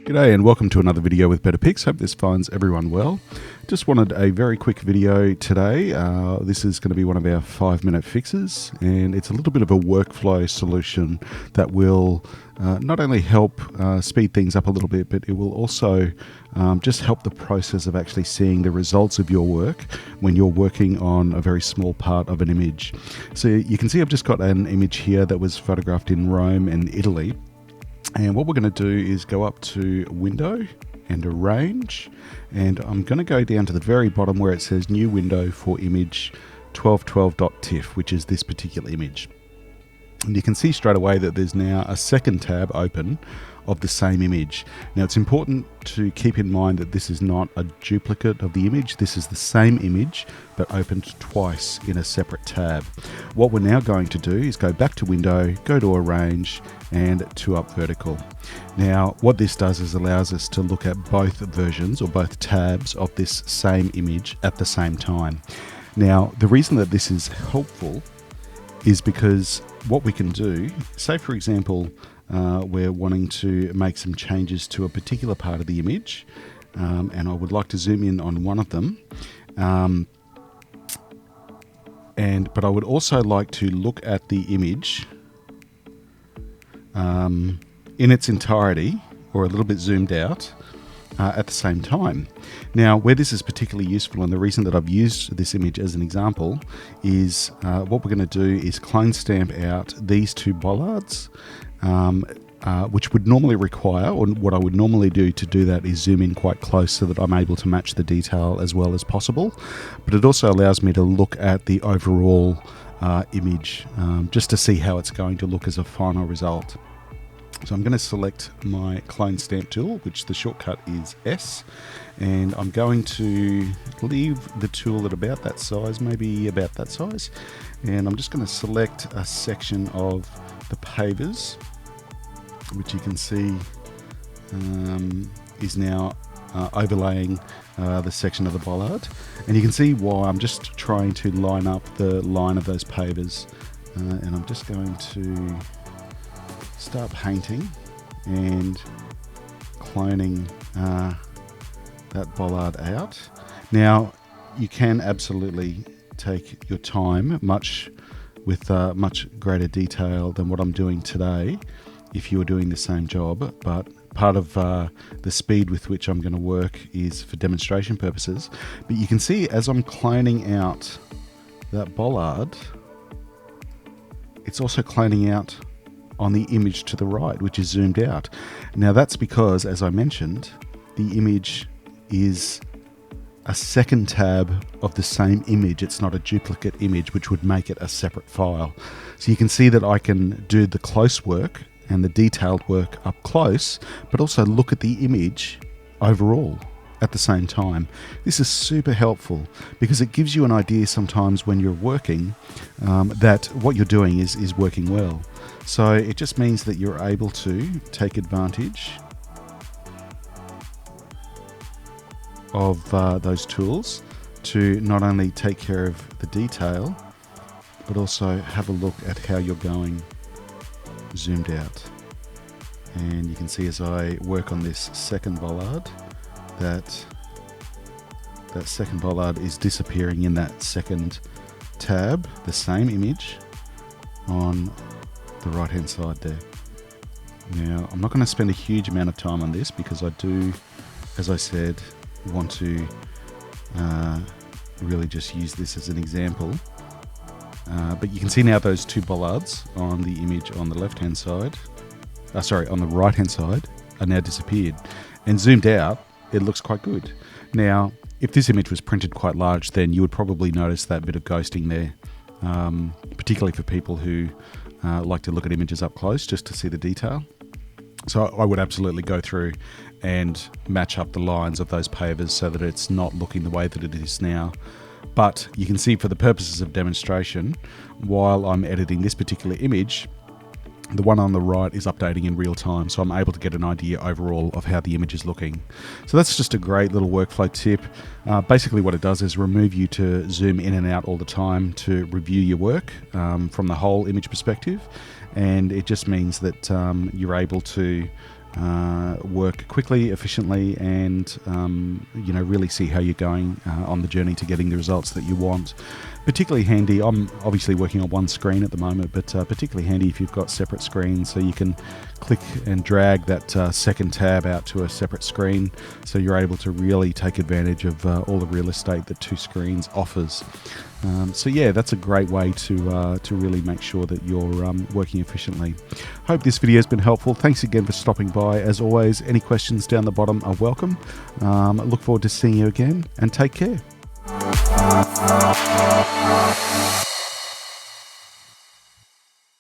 G'day and welcome to another video with Better Pics. Hope this finds everyone well. Just wanted a very quick video today. This is going to be one of our 5-minute fixes, and it's a little bit of a workflow solution that will not only help speed things up a little bit, but it will also just help the process of actually seeing the results of your work when you're working on a very small part of an image. So you can see I've just got an image here that was photographed in Rome and Italy. And what we're going to do is go up to Window and Arrange, and I'm going to go down to the very bottom where it says New Window for Image 1212.tiff, which is this particular image. And you can see straight away that there's now a second tab open of the same image. Now it's important to keep in mind that this is not a duplicate of the image. This is the same image but opened twice in a separate tab. What we're now going to do is go back to Window, go to Arrange and to Up Vertical. Now what this does is allows us to look at both versions or both tabs of this same image at the same time. Now the reason that this is helpful is because what we can do, say for example, we're wanting to make some changes to a particular part of the image, and I would like to zoom in on one of them, but I would also like to look at the image in its entirety, or a little bit zoomed out, at the same time. Now, where this is particularly useful, and the reason that I've used this image as an example, is what we're going to do is clone stamp out these two bollards, which would normally require, or what I would normally do to do that is zoom in quite close so that I'm able to match the detail as well as possible. But it also allows me to look at the overall image just to see how it's going to look as a final result. So I'm going to select my clone stamp tool, which the shortcut is S, and I'm going to leave the tool at about that size, maybe about that size, and I'm just going to select a section of the pavers, which you can see is now overlaying the section of the bollard, and you can see why I'm just trying to line up the line of those pavers, and I'm just going to start painting and cloning that bollard out. Now you can absolutely take your time with much greater detail than what I'm doing today if you were doing the same job, but part of the speed with which I'm going to work is for demonstration purposes. But you can see as I'm cloning out that bollard, it's also cloning out on the image to the right, which is zoomed out. Now that's because, as I mentioned, the image is a second tab of the same image. It's not a duplicate image, which would make it a separate file. So you can see that I can do the close work and the detailed work up close, but also look at the image overall at the same time. This is super helpful because it gives you an idea sometimes when you're working that what you're doing is working well. So it just means that you're able to take advantage of those tools to not only take care of the detail, but also have a look at how you're going zoomed out. And you can see as I work on this second bollard, that second bollard is disappearing in that second tab, the same image on the right hand side there. Now I'm not going to spend a huge amount of time on this because I do, as I said, want to really just use this as an example, but you can see now those two bollards on the image on the left hand side, on the right hand side, are now disappeared, and zoomed out it looks quite good. Now if this image was printed quite large, then you would probably notice that bit of ghosting there, particularly for people who like to look at images up close just to see the detail. So I would absolutely go through and match up the lines of those pavers so that it's not looking the way that it is now. But you can see for the purposes of demonstration, while I'm editing this particular image, the one on the right is updating in real time, so I'm able to get an idea overall of how the image is looking. So that's just a great little workflow tip. Basically what it does is remove you to zoom in and out all the time to review your work from the whole image perspective, and it just means that you're able to work quickly, efficiently, and really see how you're going on the journey to getting the results that you want. Particularly handy, I'm obviously working on one screen at the moment, but particularly handy if you've got separate screens, so you can click and drag that second tab out to a separate screen, so you're able to really take advantage of all the real estate that two screens offers. So yeah, that's a great way to really make sure that you're working efficiently. Hope this video has been helpful. Thanks again for stopping by. As always, any questions down the bottom are welcome. Look forward to seeing you again, and take care.